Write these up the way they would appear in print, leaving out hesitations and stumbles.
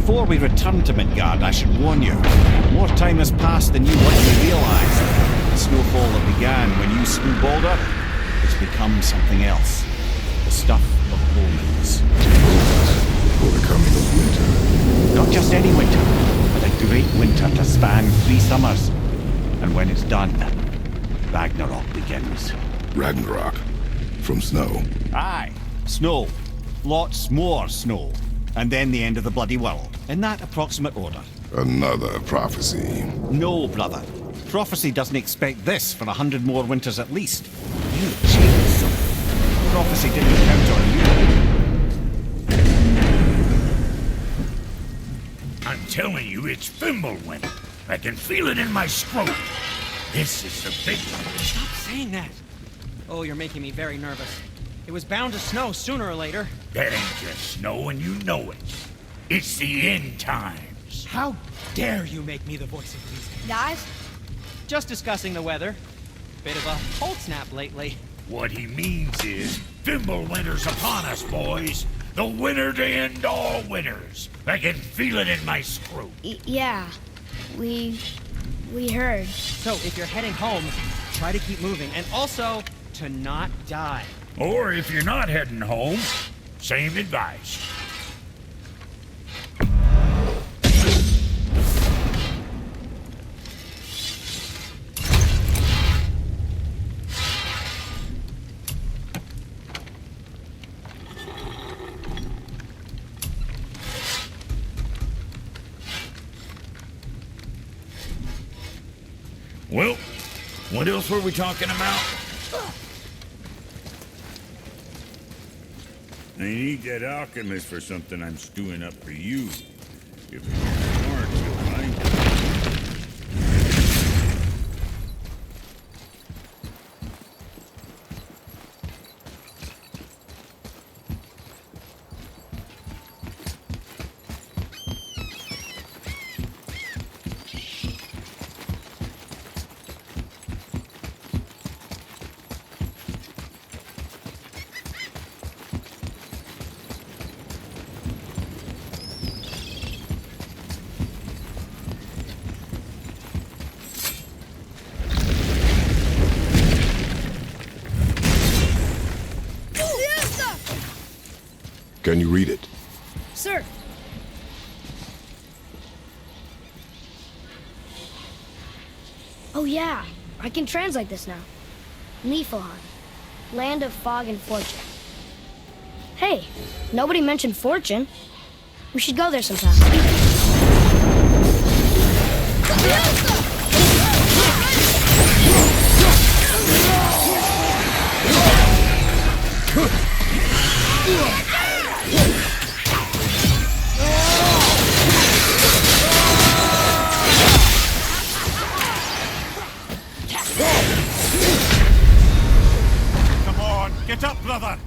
Before we return to Midgard, I should warn you. More time has passed than you likely realize. The snowfall that began when you slew Balder has become something else. The stuff of omens. For the coming of winter. Not just any winter, but a great winter to span 3 summers. And when it's done, Ragnarok begins. Ragnarok. From snow. Aye, snow. Lots more snow. And then the end of the bloody world. In that approximate order. Another prophecy. No, brother. Prophecy doesn't expect this for 100 more winters at least. You changed something. Prophecy didn't count on you. I'm telling you, it's Fimbulwinter. I can feel it in my scrotum. This is the big one. Stop saying that. Oh, you're making me very nervous. It was bound to snow sooner or later. That ain't just snow, and you know it. It's the end times. How dare you make me the voice of reason? Guys? Just discussing the weather. Bit of a cold snap lately. What he means is, Fimbulwinter's upon us, boys. The winter to end all winters. I can feel it in my scrotum. Yeah. We heard. So, if you're heading home, try to keep moving. And also, to not die. Or if you're not heading home, same advice. Well, what else were we talking about? I need that alchemist for something I'm stewing up for you. If you're smart, you'll find it. Can you read it? Sir. Oh yeah, I can translate this now. Niflheim, land of fog and fortune. Hey, nobody mentioned fortune. We should go there sometime. Come on, get up, brother!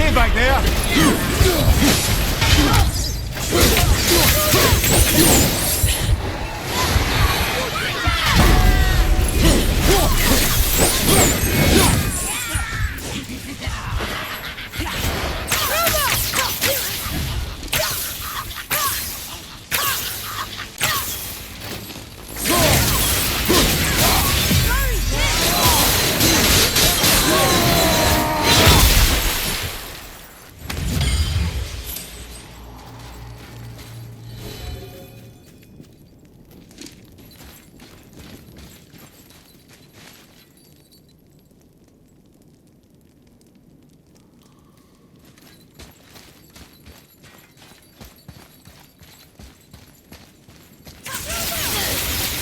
okay back there?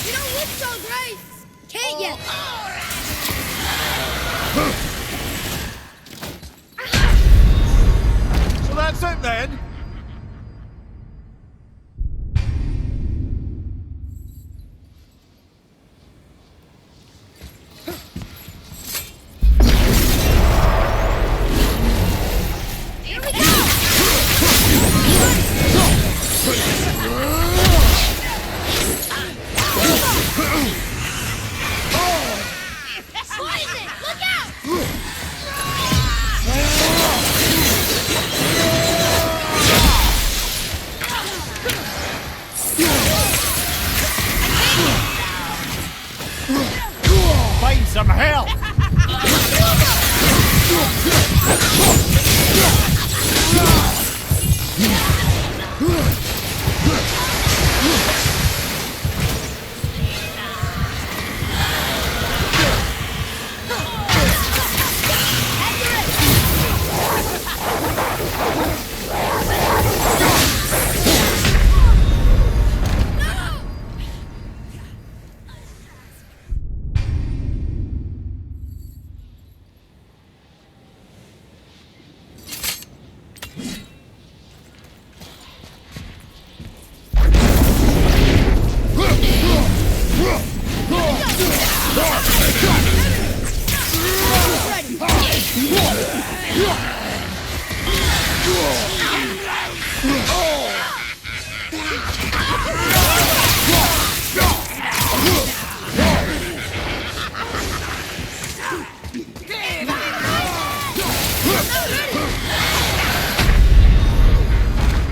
You don't look so great! Can't you? So that's it then? Here we go! Poison! Look out! Find some help!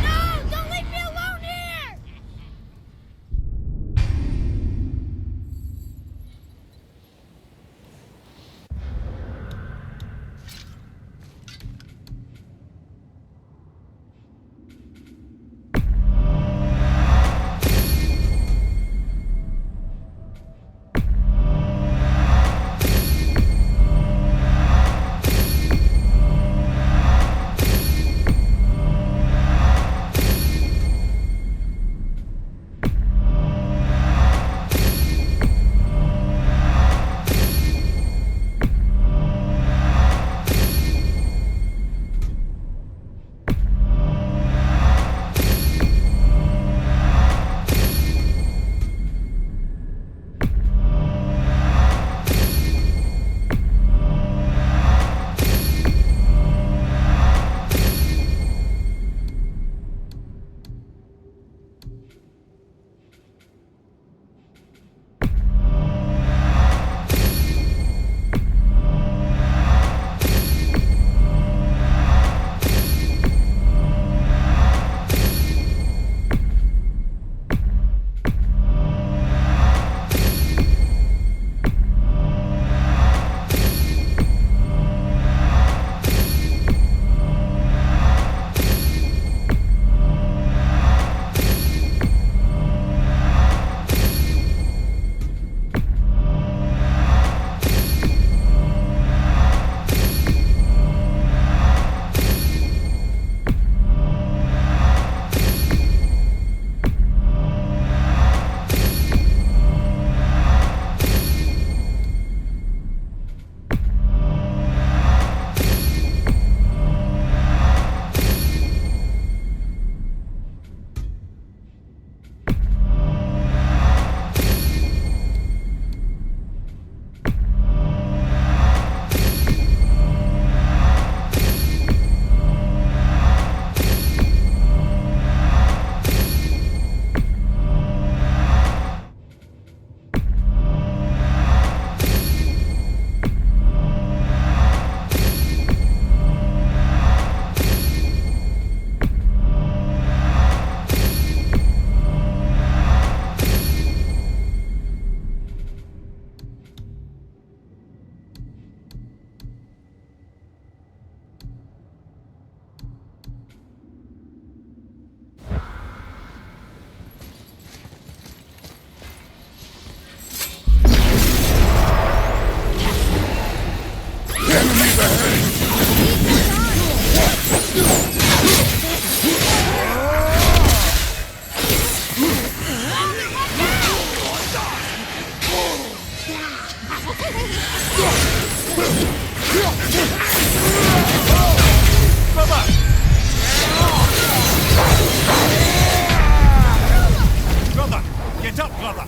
No! Don't leave me alone here! Brother! Get up, brother!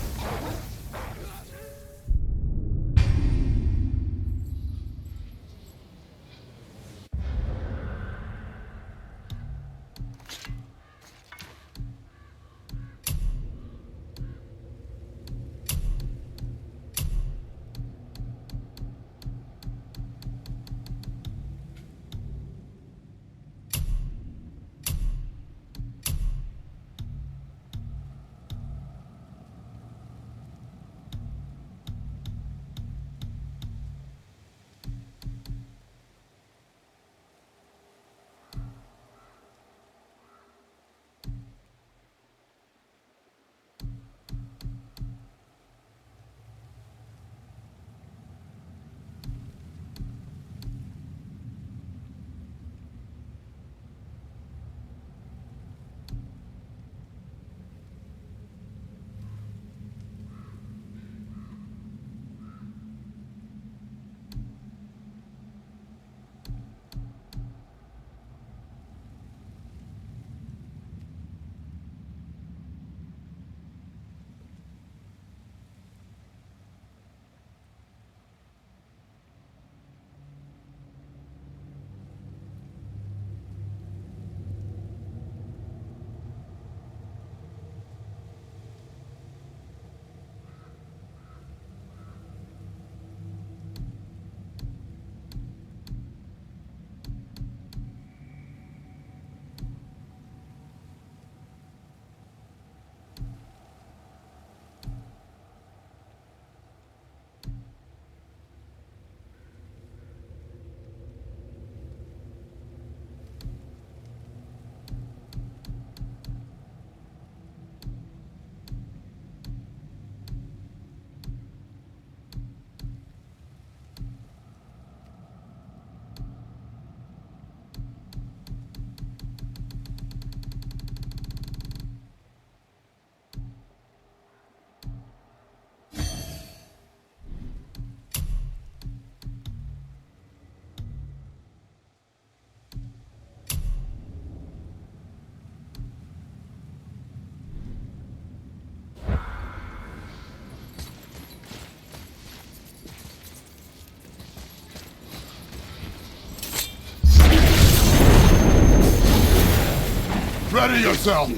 Ready yourself! Need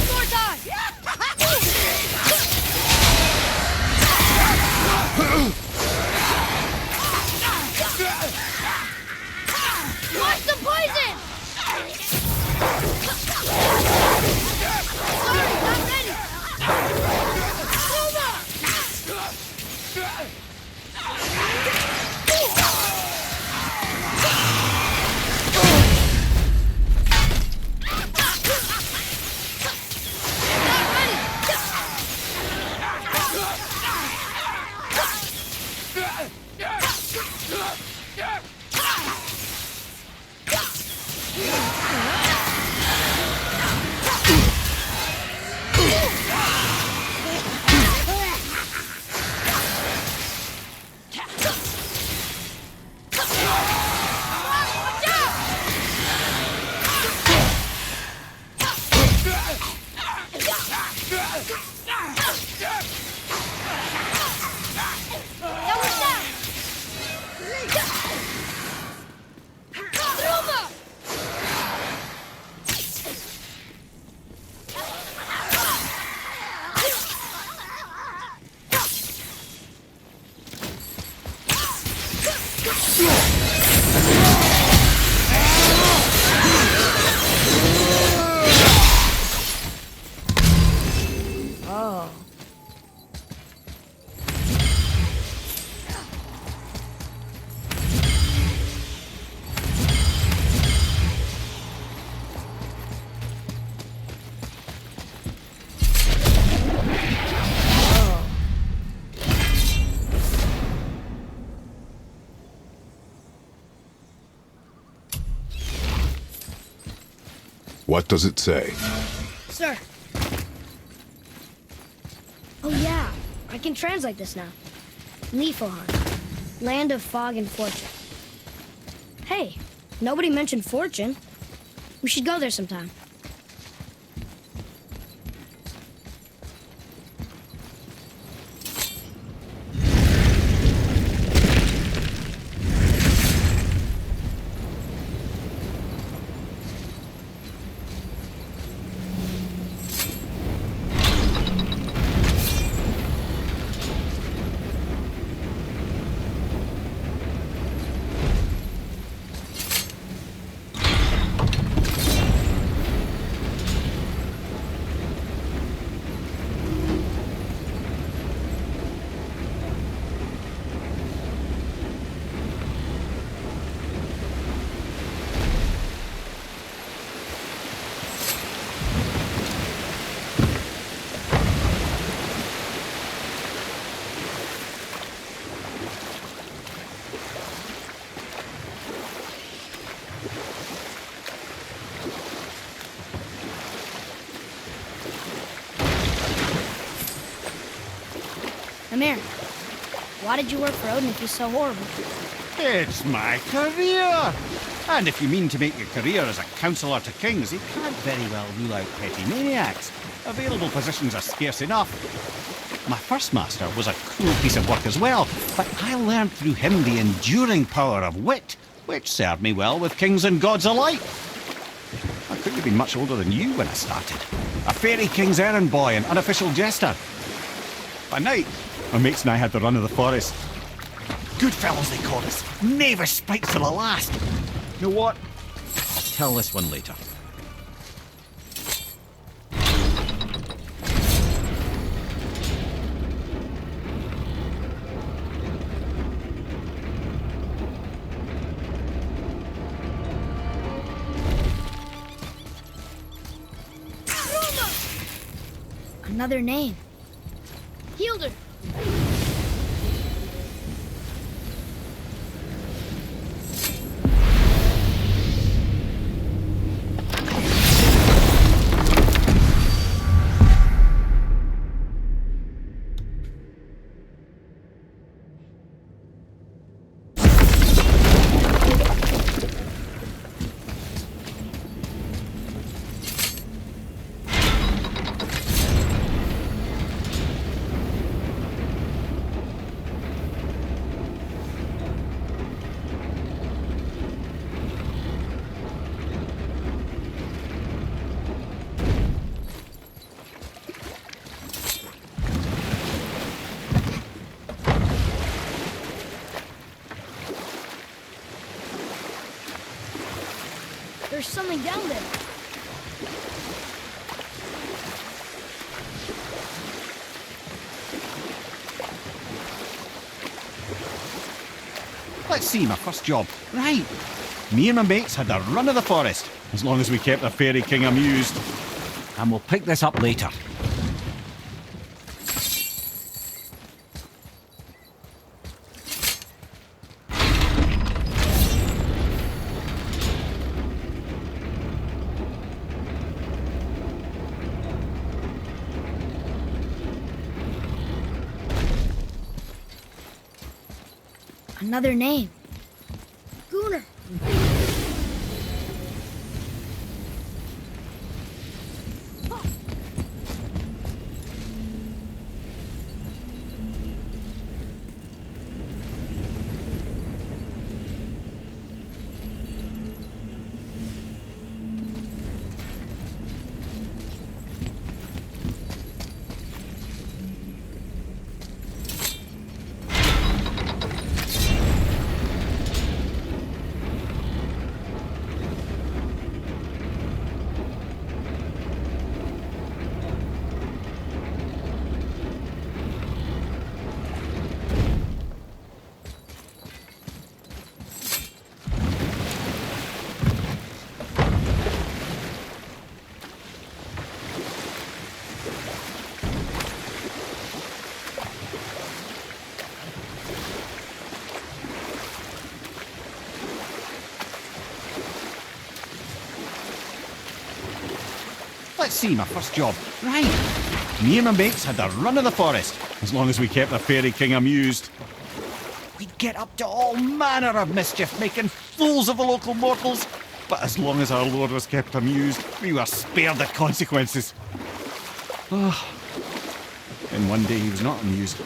more time! Watch the poison! Sorry, not ready! What does it say? Sir. Oh yeah, I can translate this now. Niflheim, land of fog and fortune. Hey, nobody mentioned fortune. We should go there sometime. Amir, why did you work for Odin if he's so horrible? It's my career! And if you mean to make your career as a counsellor to kings, you can't very well rule out petty maniacs. Available positions are scarce enough. My first master was a cruel piece of work as well, but I learned through him the enduring power of wit, which served me well with kings and gods alike. I couldn't have been much older than you when I started. A fairy king's errand boy and unofficial jester. By night, my mates and I had the run of the forest. Good fellows, they called us. Never spikes to the last. You know what? I'll tell this one later. Another name. Healed her. There's something down there. Let's see, my first job. Right. Me and my mates had the run of the forest, as long as we kept the fairy king amused. And we'll pick this up later. Another name. Gunnar. Let's see, my first job. Right. Me and my mates had the run of the forest, as long as we kept the Fairy King amused. We'd get up to all manner of mischief, making fools of the local mortals. But as long as our lord was kept amused, we were spared the consequences. Ah. And one day he was not amused,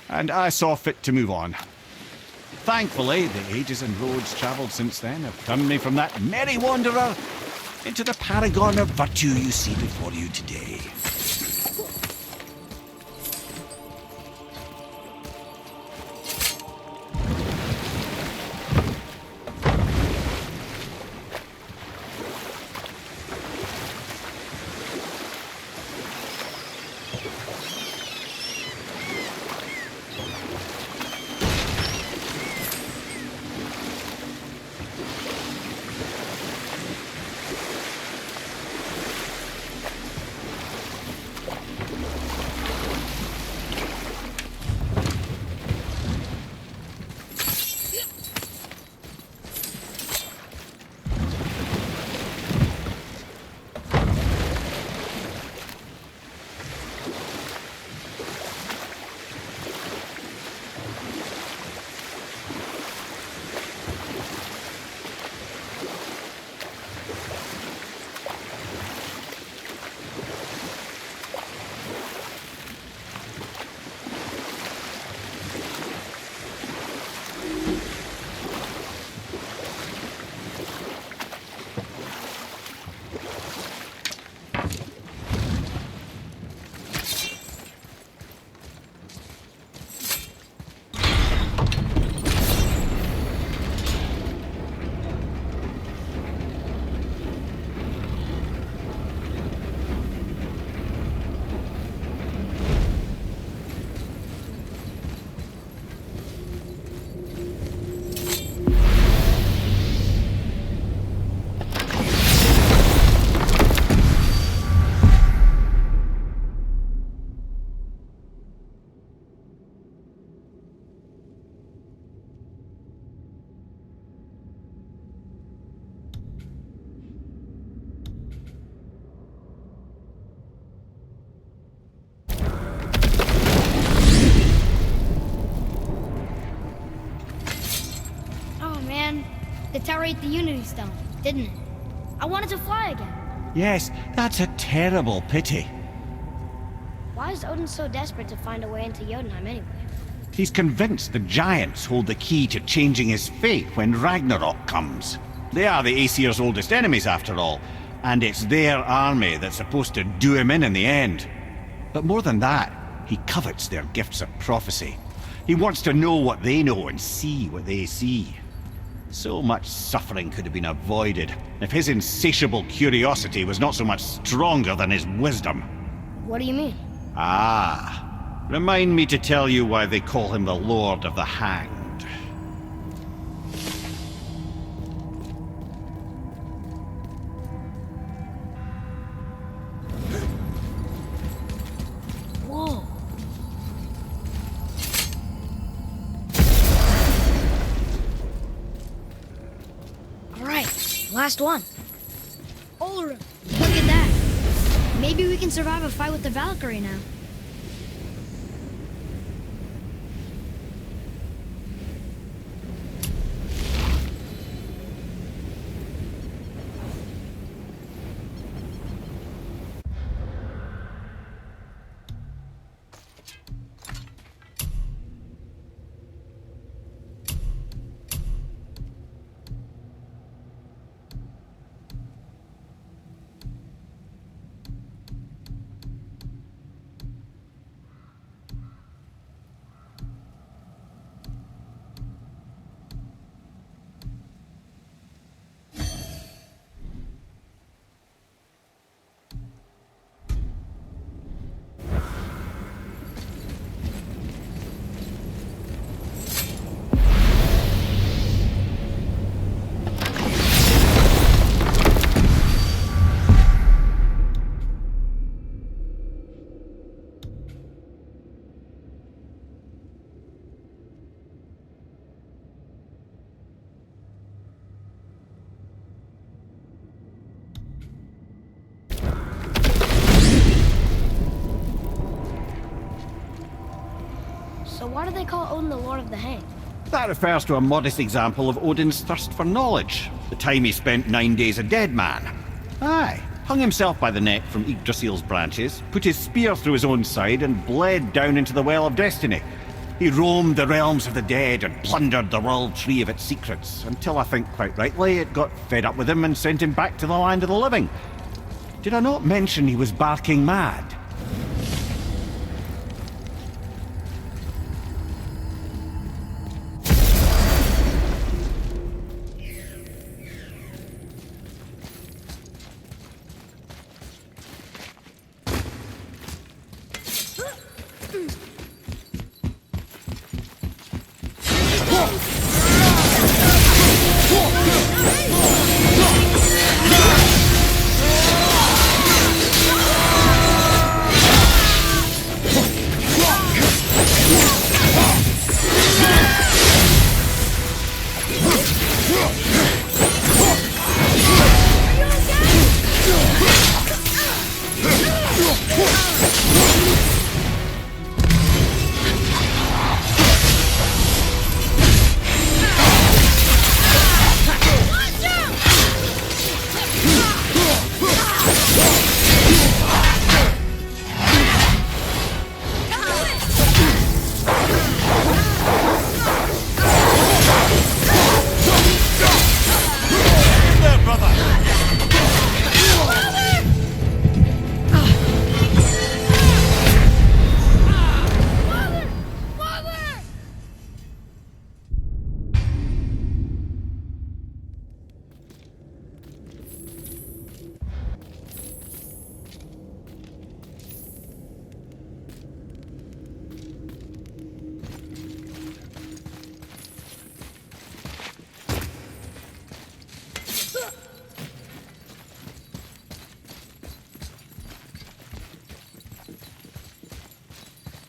and I saw fit to move on. Thankfully, the ages and roads travelled since then have turned me from that merry wanderer into the paragon of virtue you see before you today. The tower ate the Unity Stone, didn't it? I wanted to fly again. Yes, that's a terrible pity. Why is Odin so desperate to find a way into Jotunheim anyway? He's convinced the giants hold the key to changing his fate when Ragnarok comes. They are the Aesir's oldest enemies, after all, and it's their army that's supposed to do him in the end. But more than that, he covets their gifts of prophecy. He wants to know what they know and see what they see. So much suffering could have been avoided if his insatiable curiosity was not so much stronger than his wisdom. What do you mean? Ah, remind me to tell you why they call him the Lord of the Hanged. Whoa. All right, last one. Ulrich. Look at that. Maybe we can survive a fight with the Valkyrie now. So why do they call Odin the Lord of the Hang? That refers to a modest example of Odin's thirst for knowledge. The time he spent 9 days a dead man. Aye, hung himself by the neck from Yggdrasil's branches, put his spear through his own side and bled down into the Well of Destiny. He roamed the realms of the dead and plundered the world tree of its secrets, until I think quite rightly it got fed up with him and sent him back to the land of the living. Did I not mention he was barking mad?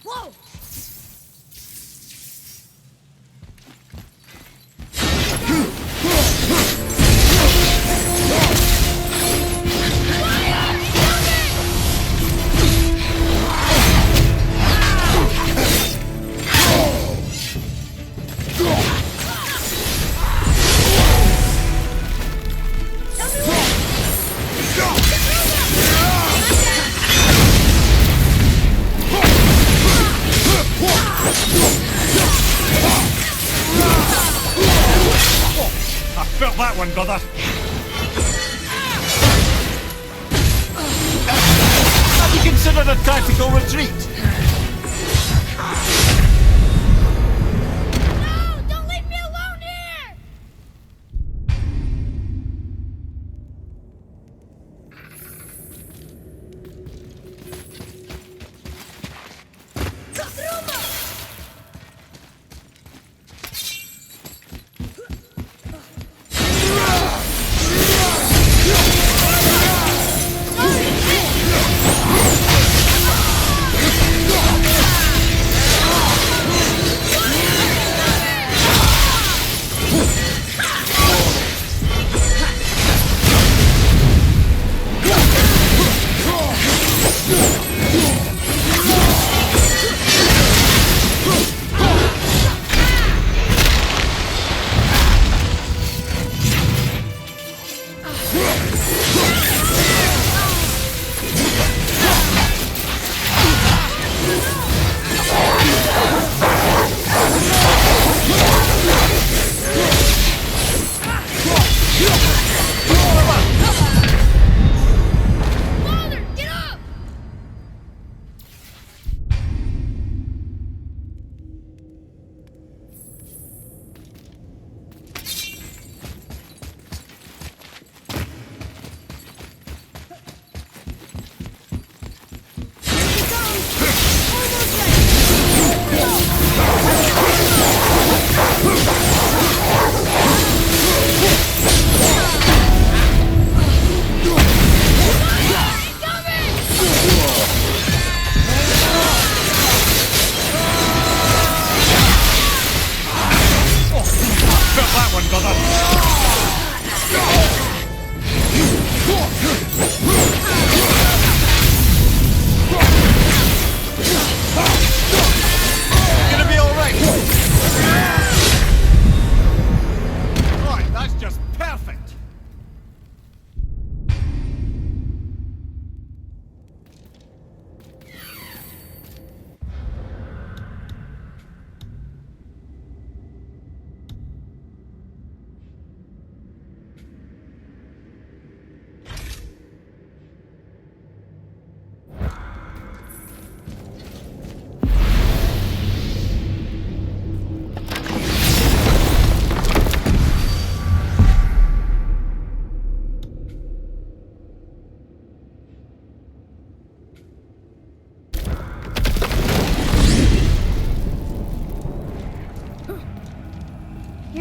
Whoa! I felt that one, brother. Have you considered a tactical retreat? No! Don't leave me alone here!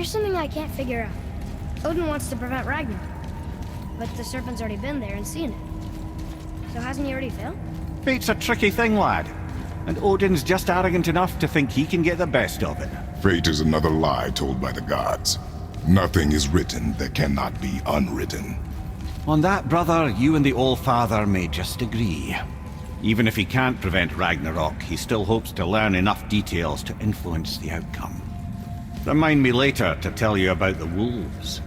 Here's something I can't figure out. Odin wants to prevent Ragnarok, but the serpent's already been there and seen it. So hasn't he already failed? Fate's a tricky thing, lad. And Odin's just arrogant enough to think he can get the best of it. Fate is another lie told by the gods. Nothing is written that cannot be unwritten. On that, brother, you and the All-Father may just agree. Even if he can't prevent Ragnarok, he still hopes to learn enough details to influence the outcome. Remind me later to tell you about the wolves.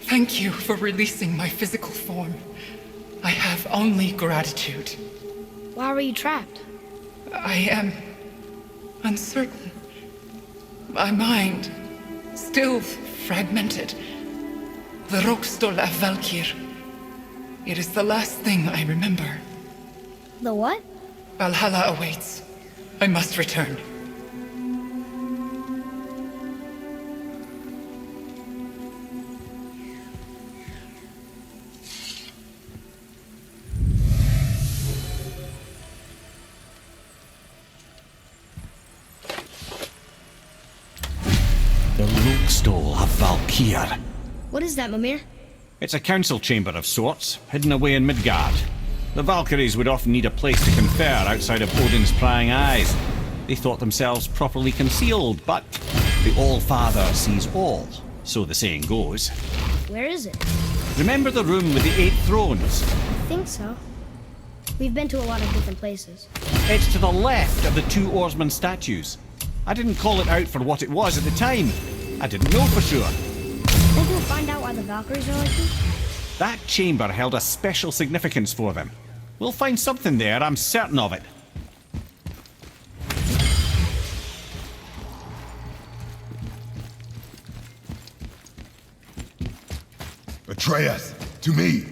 Thank you for releasing my physical form. I have only gratitude. Why were you trapped? I am uncertain. My mind, still fragmented. The Rokstol af Valkyr. It is the last thing I remember. The what? Valhalla awaits. I must return. The Rokstol of Valkyr. What is that, Mimir? It's a council chamber of sorts, hidden away in Midgard. The Valkyries would often need a place to confer outside of Odin's prying eyes. They thought themselves properly concealed, but the All-Father sees all, so the saying goes. Where is it? Remember the room with the 8 thrones? I think so. We've been to a lot of different places. It's to the left of the 2 oarsman statues. I didn't call it out for what it was at the time. I didn't know for sure. Think we'll find out why the Valkyries are like this? That chamber held a special significance for them. We'll find something there, I'm certain of it. Atreus, to me.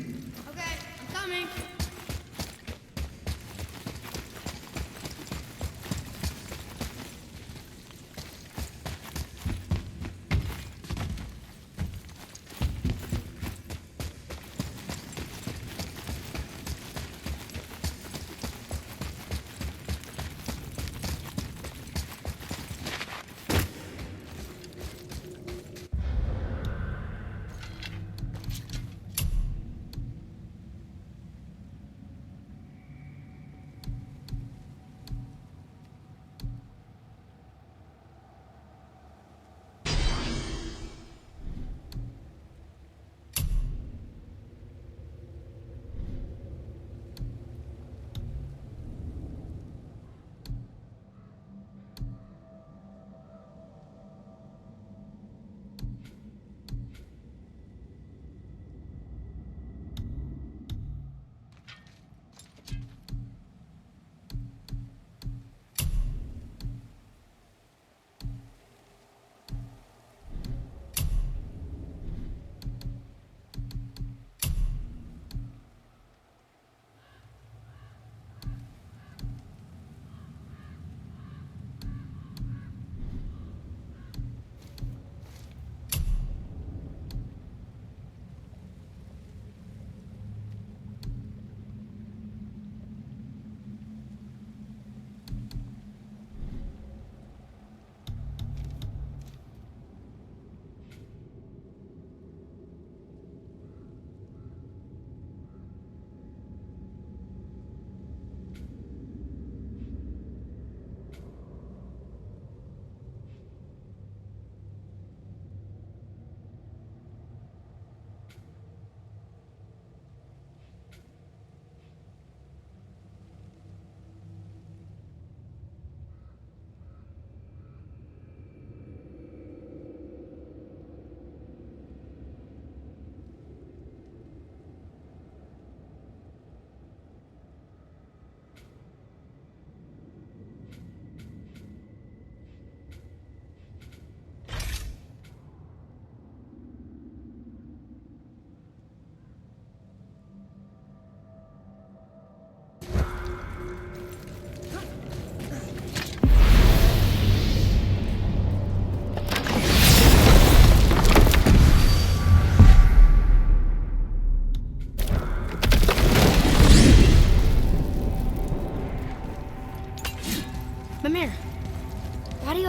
Okay, I'm coming.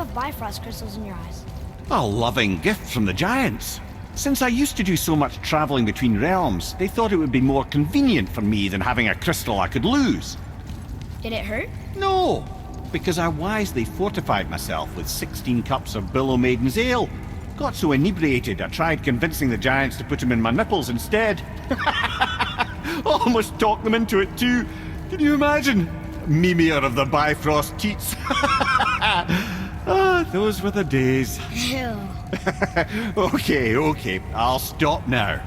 have Bifrost crystals in your eyes? A loving gift from the giants. Since I used to do so much traveling between realms, they thought it would be more convenient for me than having a crystal I could lose. Did it hurt? No, because I wisely fortified myself with 16 cups of Billow Maiden's ale. Got so inebriated, I tried convincing the giants to put them in my nipples instead. Almost talked them into it too. Can you imagine? Mimir of the Bifrost teats. Ah, those were the days. Ew. Okay, I'll stop now.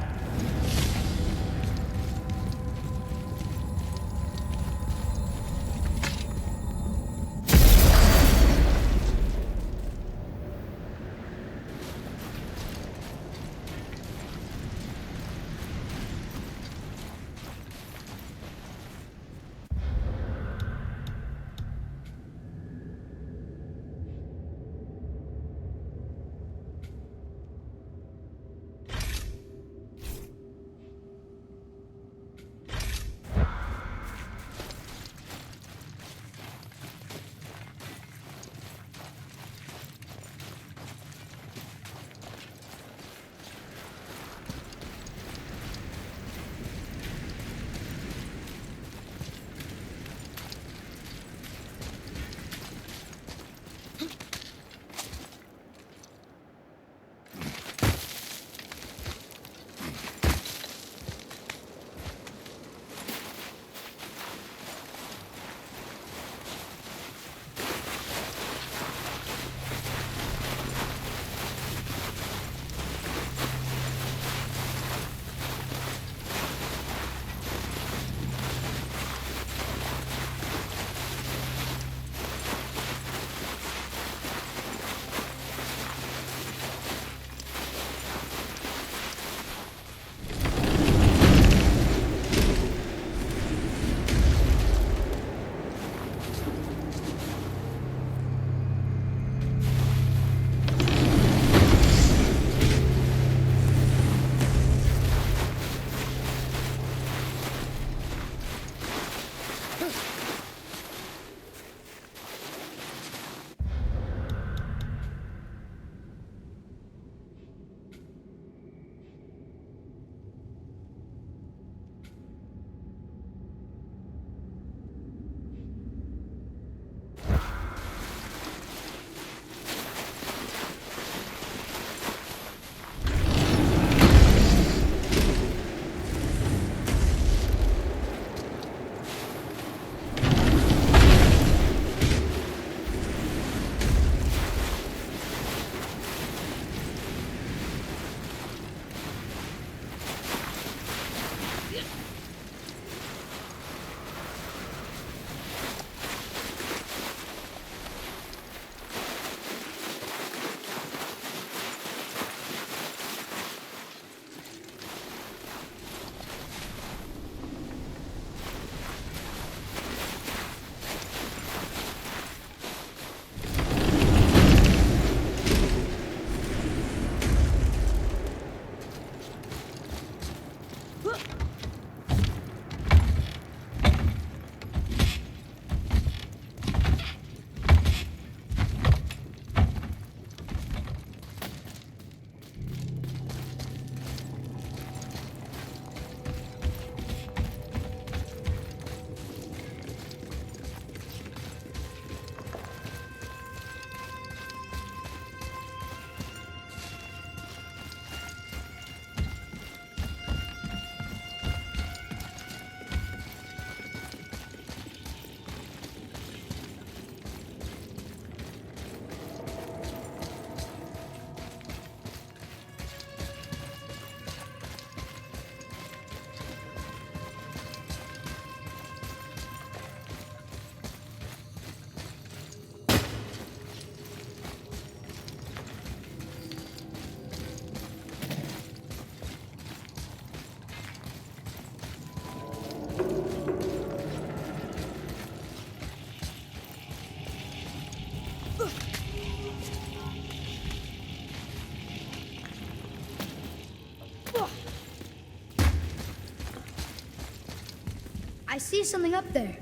I see something up there.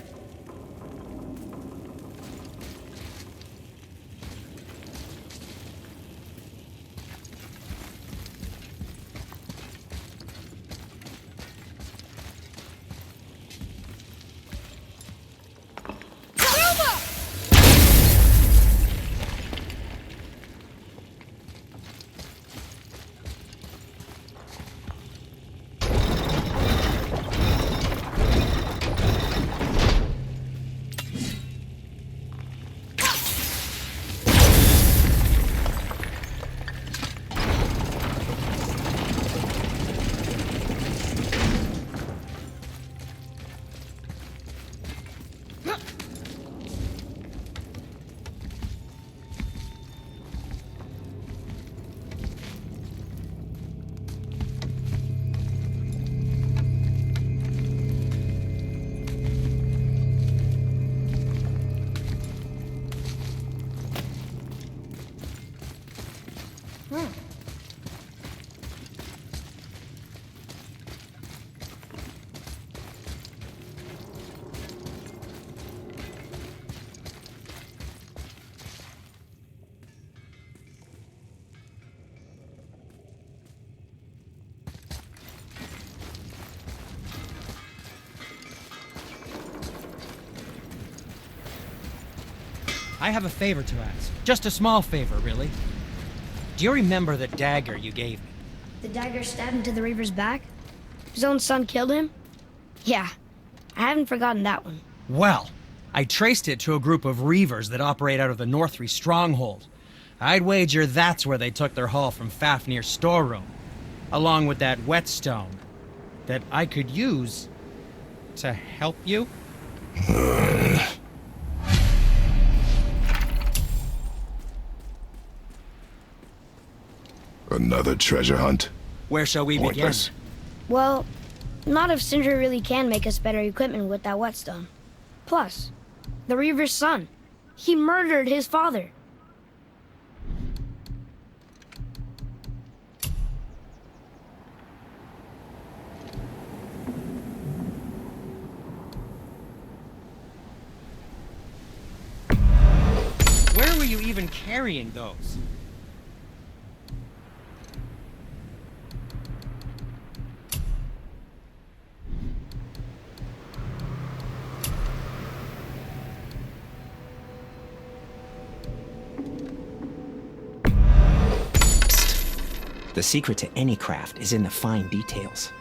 I have a favor to ask. Just a small favor, really. Do you remember the dagger you gave me? The dagger stabbed into the Reaver's back? His own son killed him? Yeah, I haven't forgotten that one. Well, I traced it to a group of Reavers that operate out of the Northry stronghold. I'd wager that's where they took their haul from Fafnir's storeroom, along with that whetstone that I could use to help you. Another treasure hunt? Where shall we begin? Pointless. Well, not if Sindri really can make us better equipment with that whetstone. Plus, the Reaver's son. He murdered his father. Where were you even carrying those? The secret to any craft is in the fine details.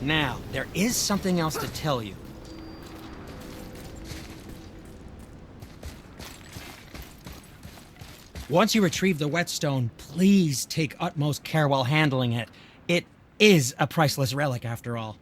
Now, there is something else to tell you. Once you retrieve the whetstone, please take utmost care while handling it. It is a priceless relic, after all.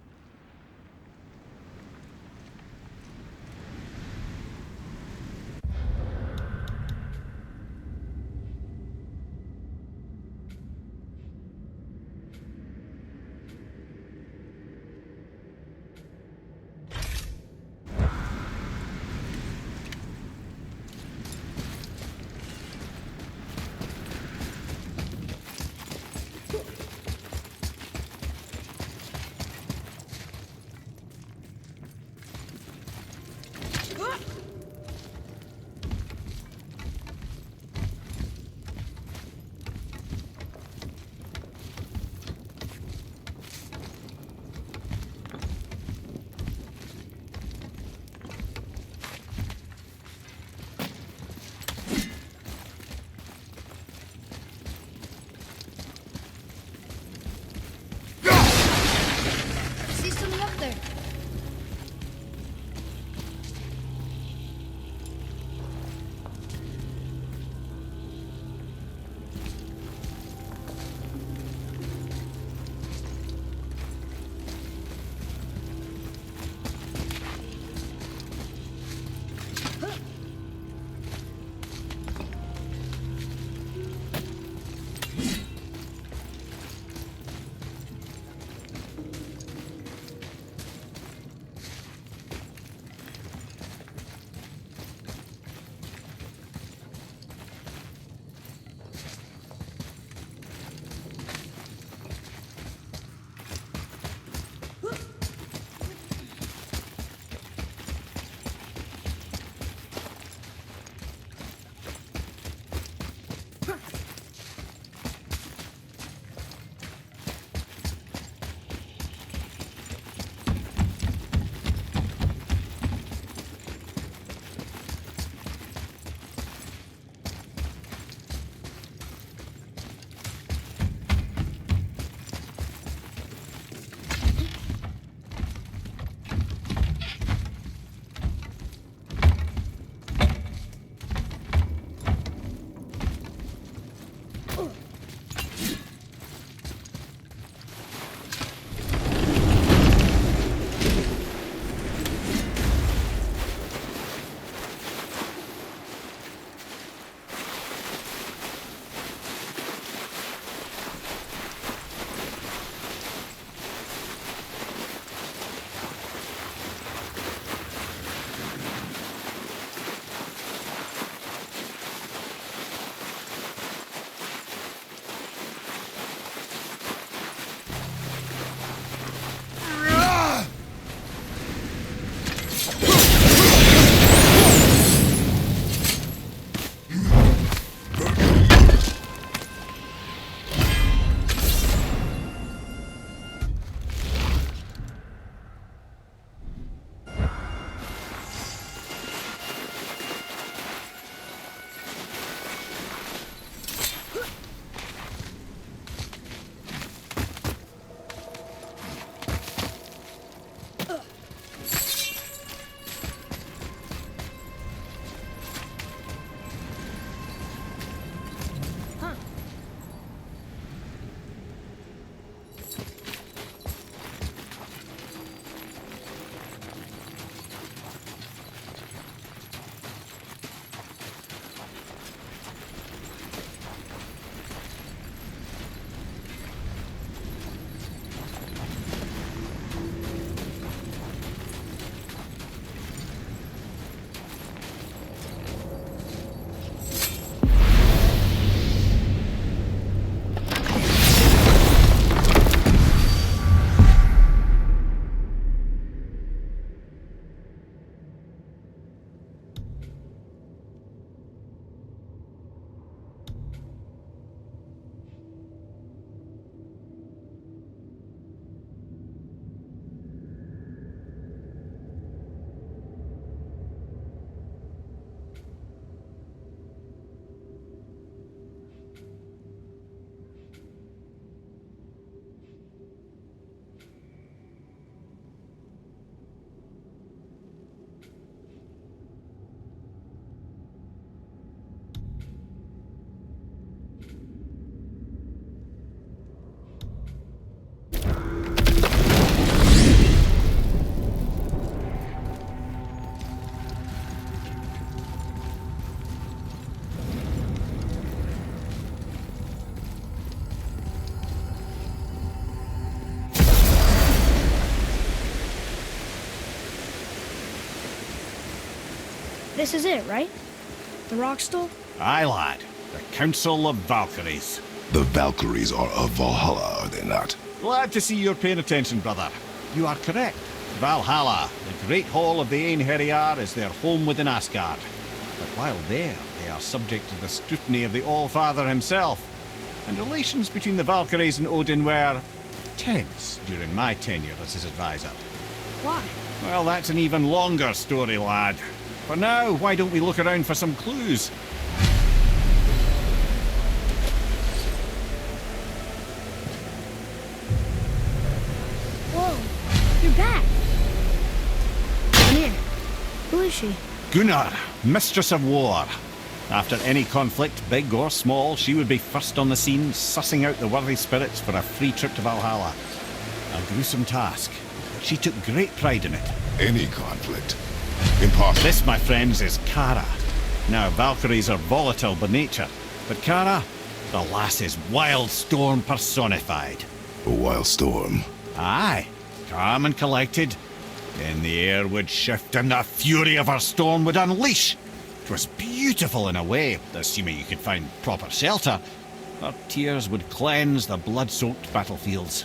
This is it, right? The rock stool? Aye, lad. The Council of Valkyries. The Valkyries are of Valhalla, are they not? Glad to see you're paying attention, brother. You are correct. Valhalla, the great hall of the Einherjar, is their home within Asgard. But while there, they are subject to the scrutiny of the All-Father himself. And relations between the Valkyries and Odin were tense during my tenure as his advisor. Why? Well, that's an even longer story, lad. For now, why don't we look around for some clues? Whoa, you're back. Come here. Who is she? Gunnar, Mistress of War. After any conflict, big or small, she would be first on the scene, sussing out the worthy spirits for a free trip to Valhalla. A gruesome task, but she took great pride in it. Any conflict. Impossible. This, my friends, is Kara. Now, Valkyries are volatile by nature, but Kara, the lass is wild storm personified. A wild storm. Aye, calm and collected. Then the air would shift and the fury of her storm would unleash. 'Twas beautiful in a way, assuming you could find proper shelter. Her tears would cleanse the blood-soaked battlefields.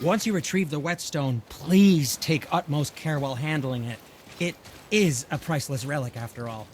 Once you retrieve the whetstone, please take utmost care while handling it. It is a priceless relic, after all.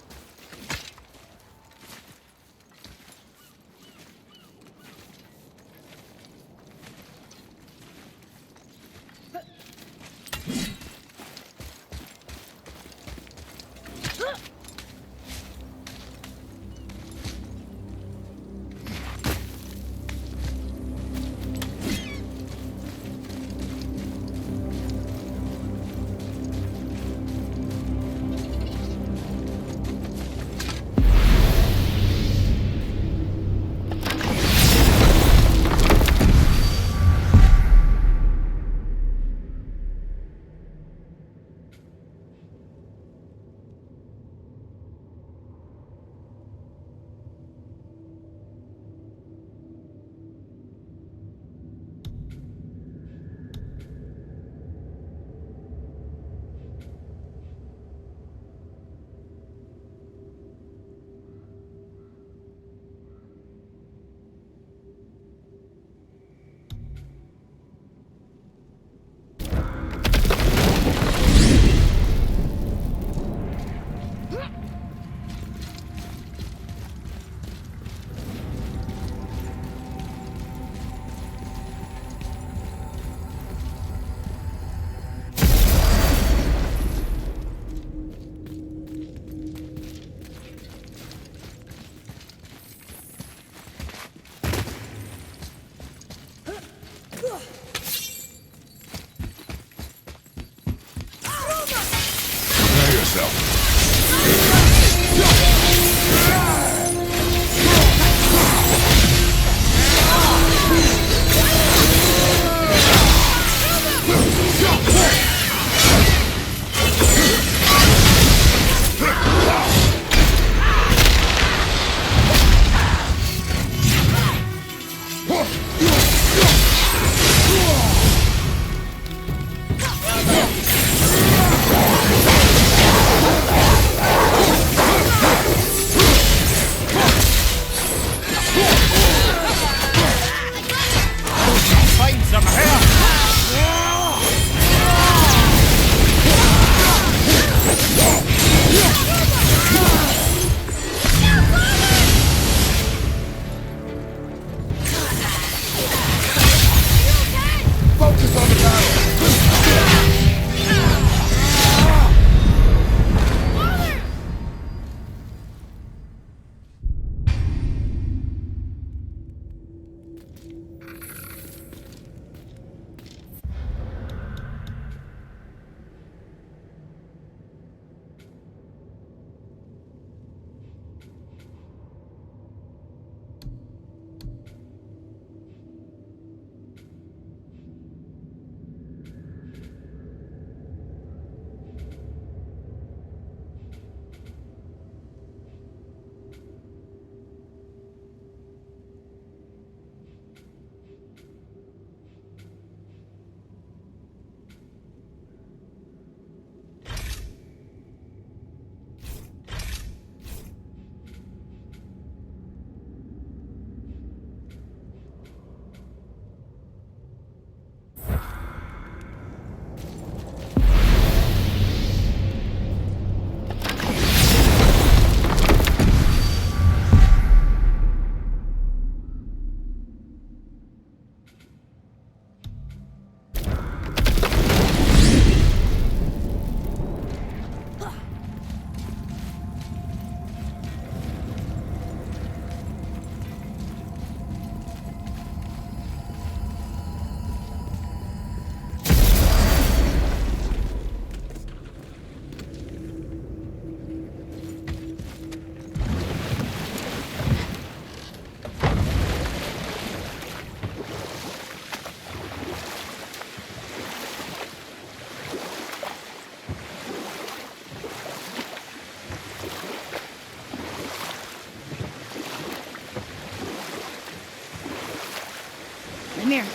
Ymir,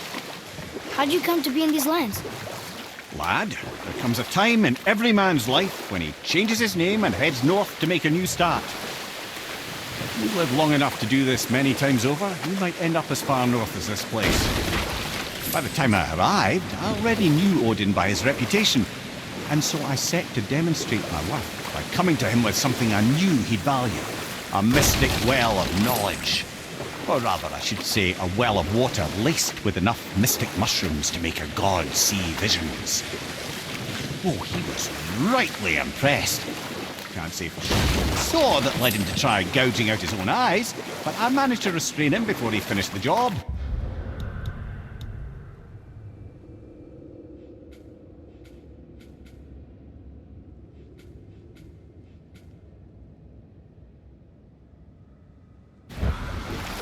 how'd you come to be in these lands? Lad, there comes a time in every man's life when he changes his name and heads north to make a new start. If you live long enough to do this many times over, you might end up as far north as this place. By the time I arrived, I already knew Odin by his reputation, and so I set to demonstrate my worth by coming to him with something I knew he'd value, a mystic well of knowledge. Or rather, I should say, a well of water laced with enough mystic mushrooms to make a god see visions. Oh, he was rightly impressed. Can't say for sure what he saw that led him to try gouging out his own eyes, but I managed to restrain him before he finished the job.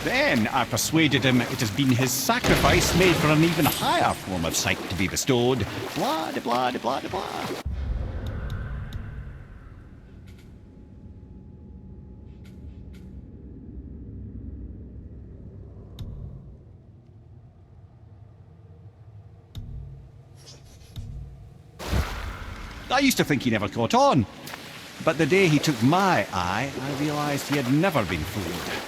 Then I persuaded him it has been his sacrifice made for an even higher form of sight to be bestowed. Blah, de blah, de blah, de blah. I used to think he never caught on. But the day he took my eye, I realized he had never been fooled.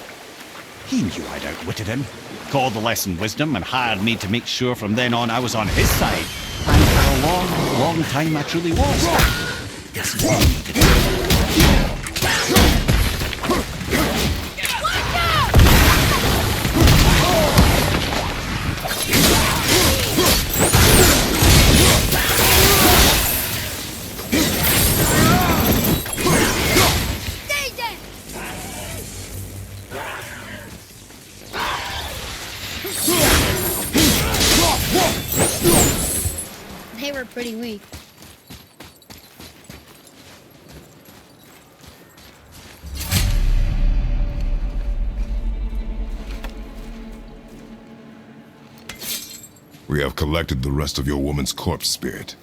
He knew I'd outwitted him, called the lesson wisdom, and hired me to make sure from then on I was on his side. And for a long, long time I truly was. This is what he needed. They were pretty weak. We have collected the rest of your woman's corpse spirit.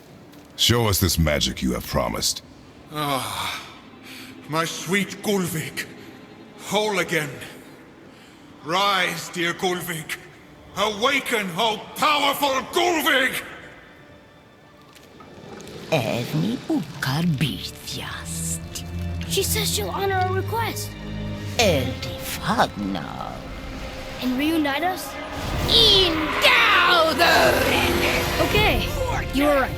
Show us this magic you have promised. Ah, my sweet Gulvik. Whole again. Rise, dear Gulvik. Awaken, O powerful Gulvik! Erni bukar bitjast. She says she'll honor our request. Erdi fagnar. And reunite us? In Gauder! Okay, you were right.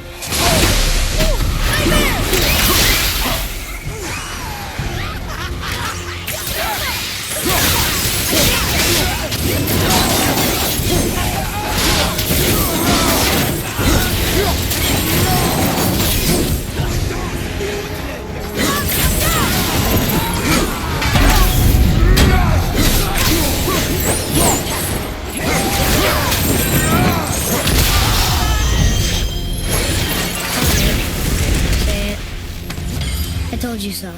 I told you so.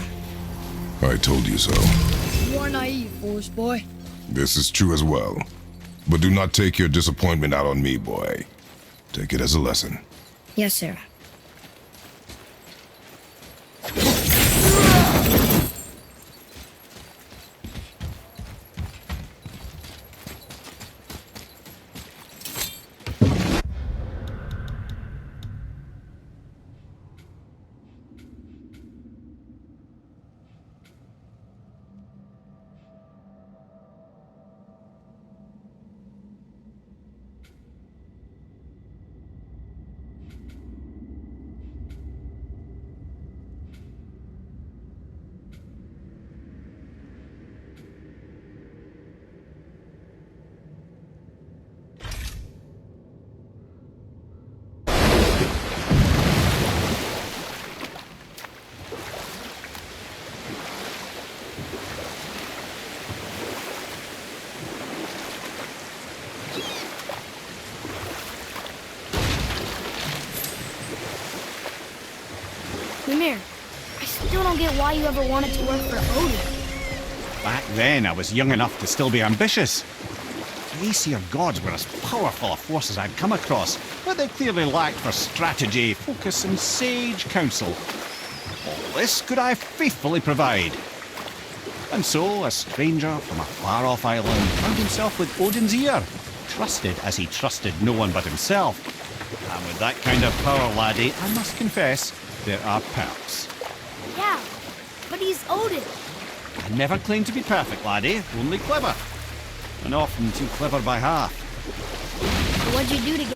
I told you so. You are naive, foolish boy. This is true as well. But do not take your disappointment out on me, boy. Take it as a lesson. Yes, sir. Ymir, I still don't get why you ever wanted to work for Odin. Back then, I was young enough to still be ambitious. The Aesir gods were as powerful a force as I'd come across, but they clearly lacked for strategy, focus, and sage counsel. All this could I faithfully provide. And so, a stranger from a far-off island found himself with Odin's ear. trusted as he trusted no one but himself. And with that kind of power, laddie, I must confess, there are perks. Yeah, but he's Odin. I never claimed to be perfect, laddie, only clever. And often too clever by half. What'd you do to get...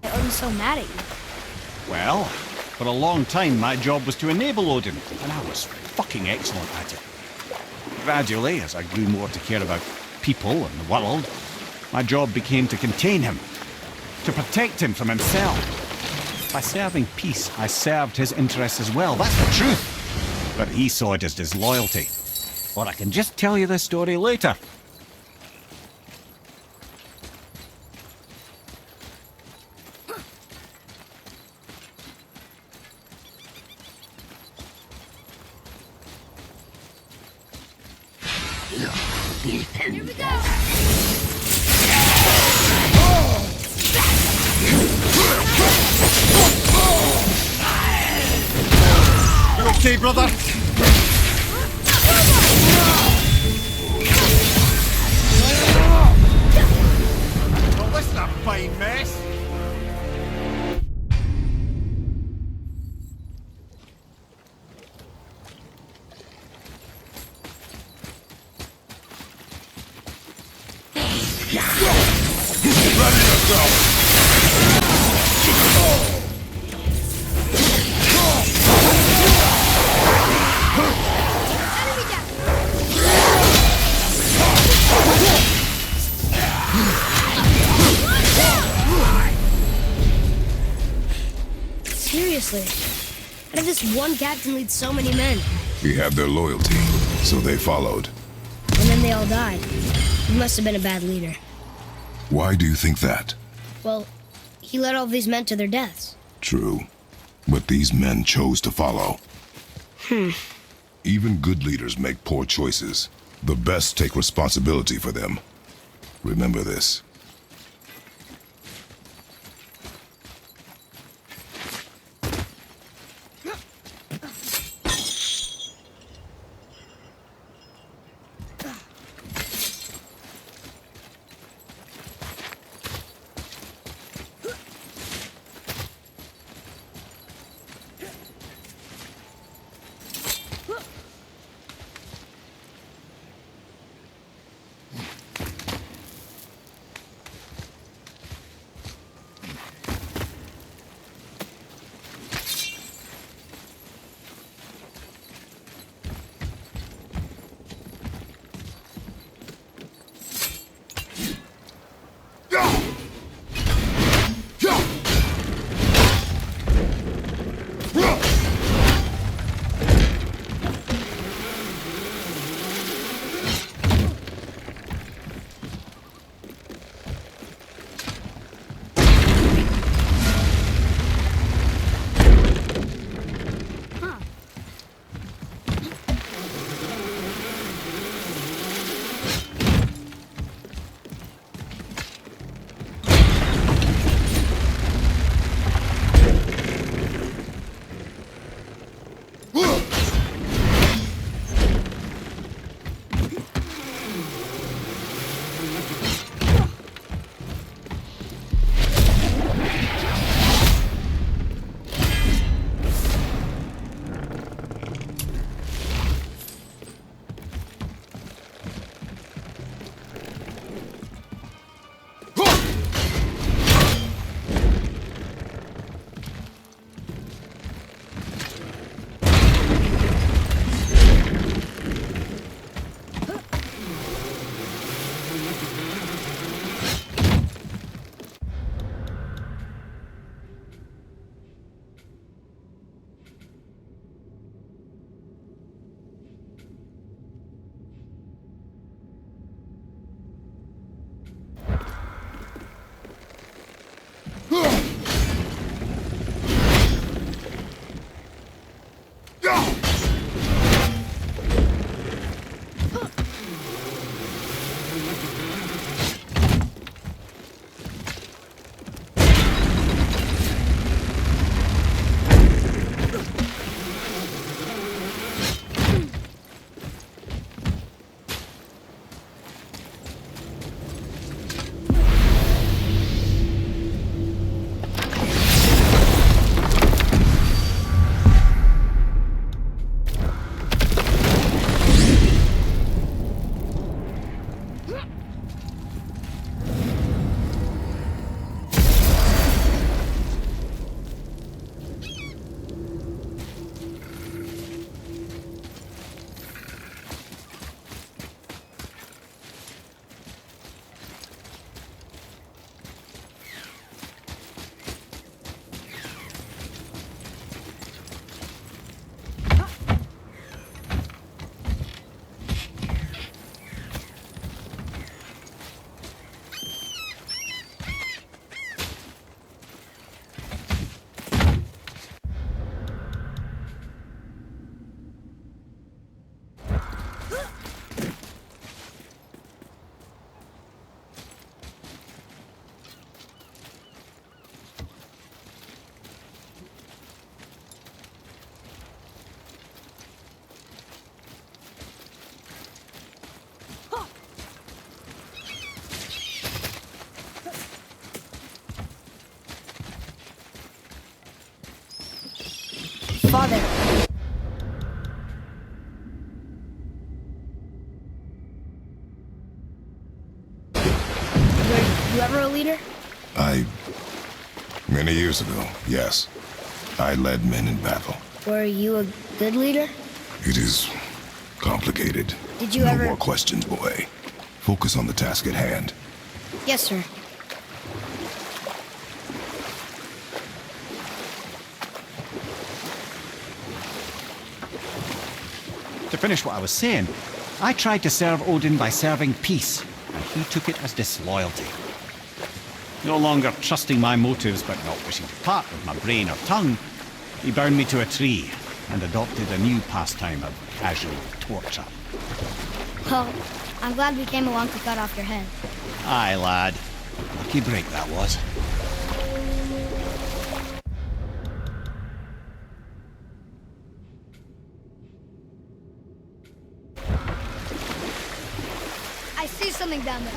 Odin's so mad at you? Well, for a long time my job was to enable Odin, and I was fucking excellent at it. Gradually, as I grew more to care about people and the world, my job became to contain him, to protect him from himself. By serving peace, I served his interests as well, that's the truth. But he saw it as disloyalty. Or I can just tell you this story later. Here we go! You okay, brother? Well, this is a fine mess. Seriously, how did this one captain lead so many men? He had their loyalty, so they followed. And then they all died. He must have been a bad leader. Why do you think that? Well, he led all these men to their deaths. True. But these men chose to follow. Even good leaders make poor choices. The best take responsibility for them. Remember this. you ever a leader? Many years ago, yes. I led men in battle. Were you a good leader? It is complicated. Did you no ever... more questions, boy. Focus on the task at hand. Yes, sir. To finish what I was saying, I tried to serve Odin by serving peace, and he took it as disloyalty. No longer trusting my motives but not wishing to part with my brain or tongue, he bound me to a tree and adopted a new pastime of casual torture. Well, I'm glad we came along to cut off your head. Aye, lad. Lucky break that was. I see something down there.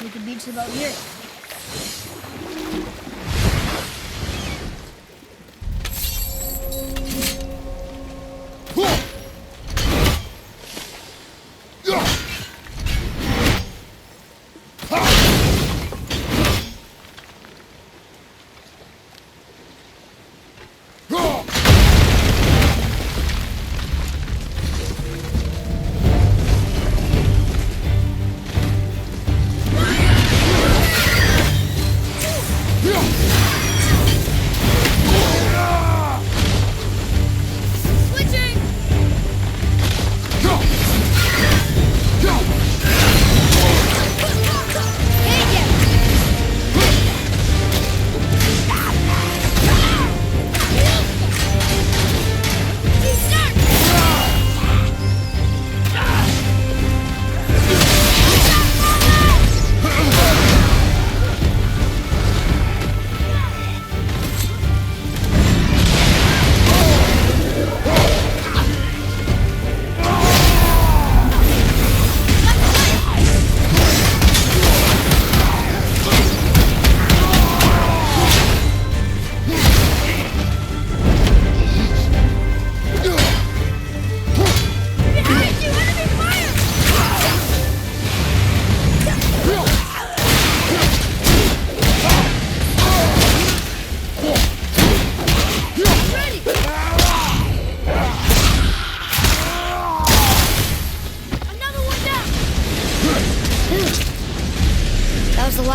We could beach the boat here.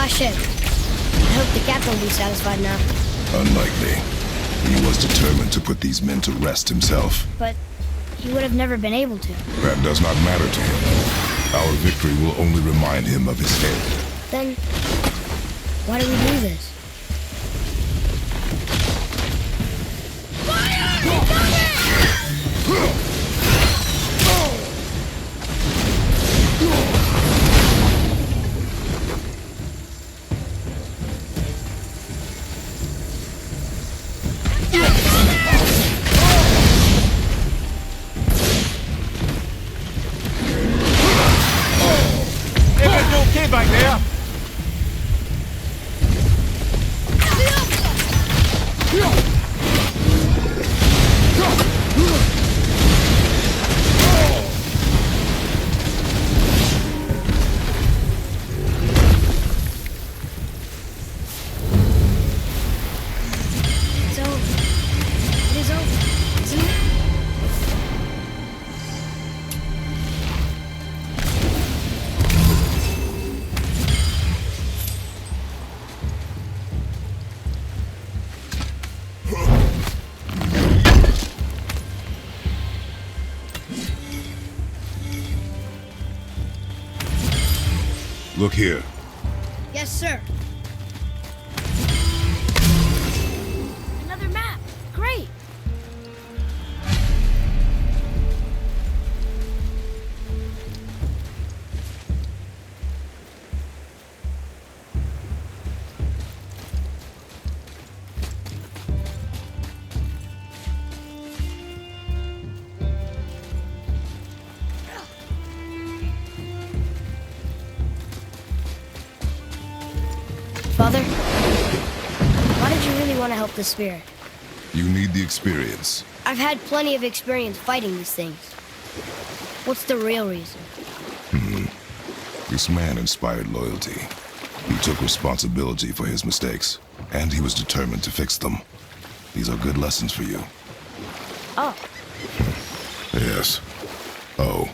Ship. I hope the captain will be satisfied now. Unlikely. He was determined to put these men to rest himself. But he would have never been able to. That does not matter to him. Our victory will only remind him of his head. Then, why do we do this? Okay back there. So, Look here. Yes, sir. Another map. Great. Father, why did you really want to help the spirit? You need the experience. I've had plenty of experience fighting these things. What's the real reason? This man inspired loyalty. He took responsibility for his mistakes, and he was determined to fix them. These are good lessons for you. Oh, Yes. Oh.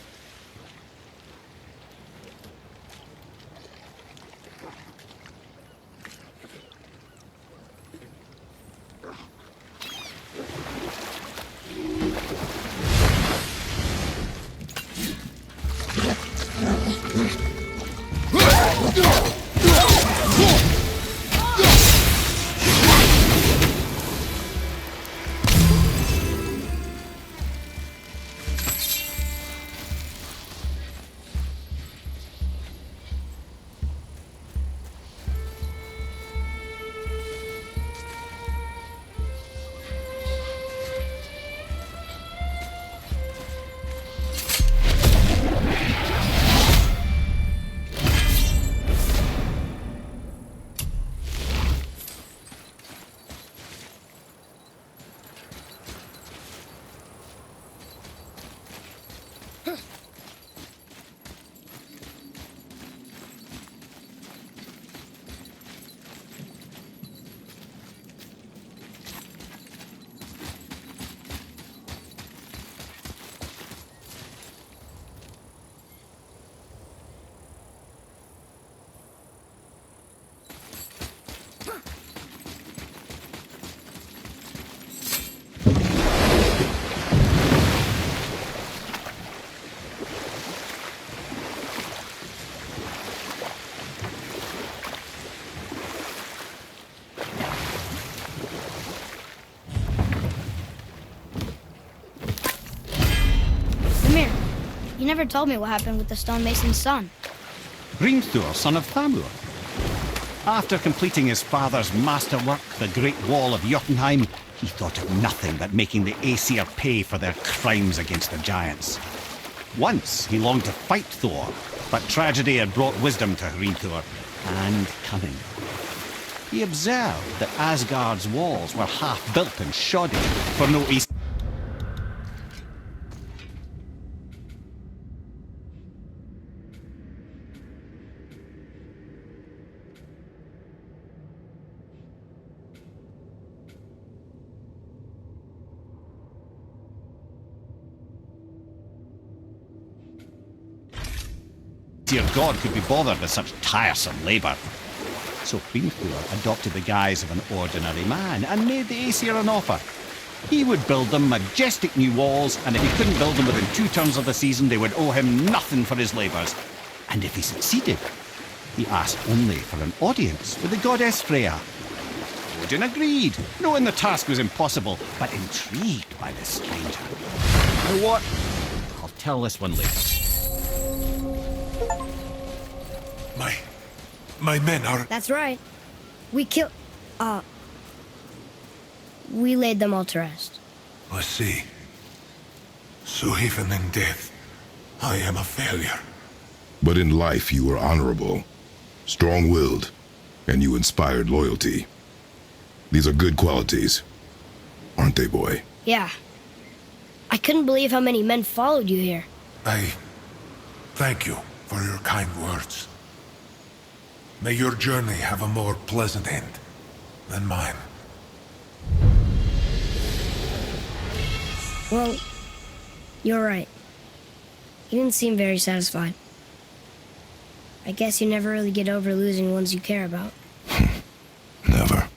you never told me what happened with the stonemason's son. Hrimthur, son of Thamur. After completing his father's masterwork, the Great Wall of Jotunheim, he thought of nothing but making the Aesir pay for their crimes against the giants. Once he longed to fight Thor, but tragedy had brought wisdom to Hrimthur, and cunning. He observed that Asgard's walls were half-built and shoddy, for no Aesir. God could be bothered with such tiresome labour. So Hrimthur adopted the guise of an ordinary man and made the Aesir an offer. He would build them majestic new walls, and if he couldn't build them within 2 turns of the season, they would owe him nothing for his labours. And if he succeeded, he asked only for an audience with the goddess Freya. Odin agreed, knowing the task was impossible, but intrigued by the stranger. You know what? I'll tell this one later. My men are... That's right. We laid them all to rest. I see. So even in death, I am a failure. But in life you were honorable, strong-willed, and you inspired loyalty. These are good qualities, aren't they, boy? Yeah. I couldn't believe how many men followed you here. I thank you for your kind words. May your journey have a more pleasant end than mine. Well, you're right. You didn't seem very satisfied. I guess you never really get over losing ones you care about. Never.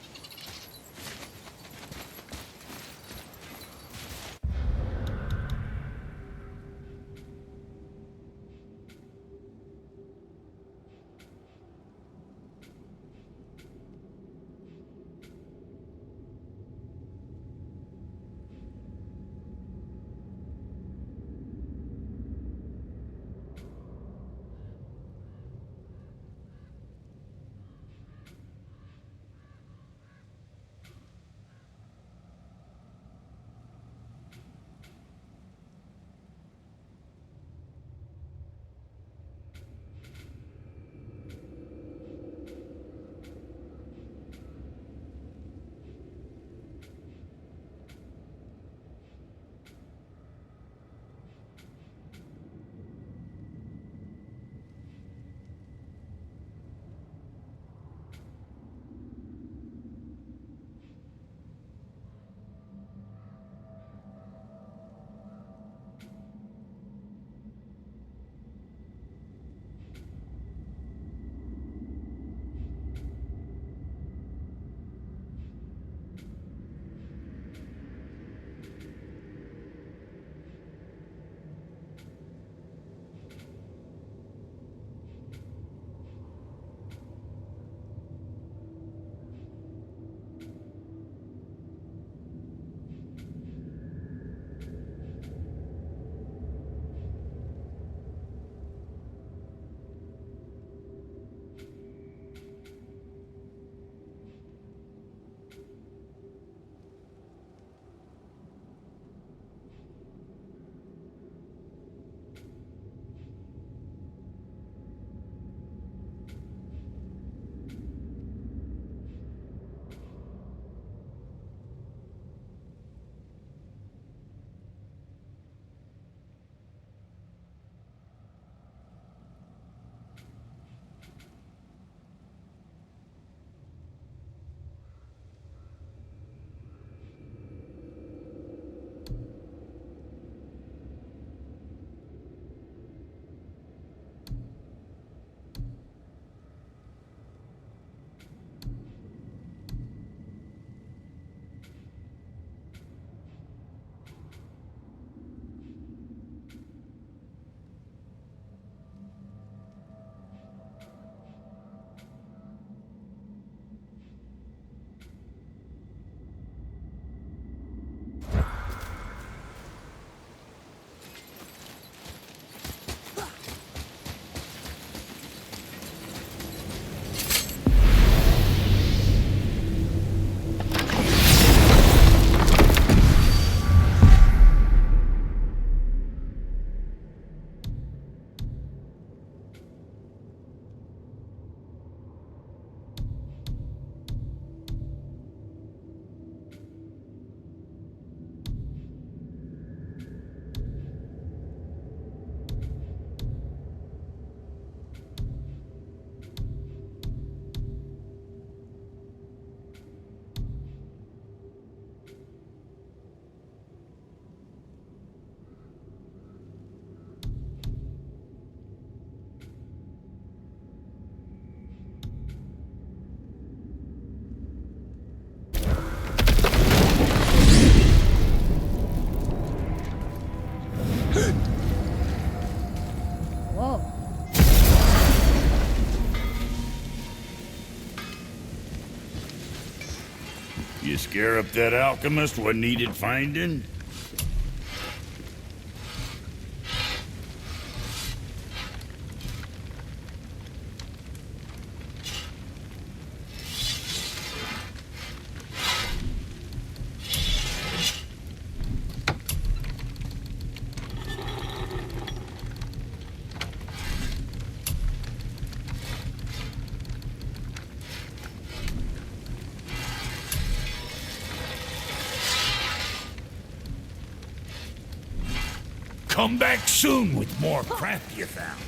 Scare up that alchemist what needed finding? Come back soon with more crap you found.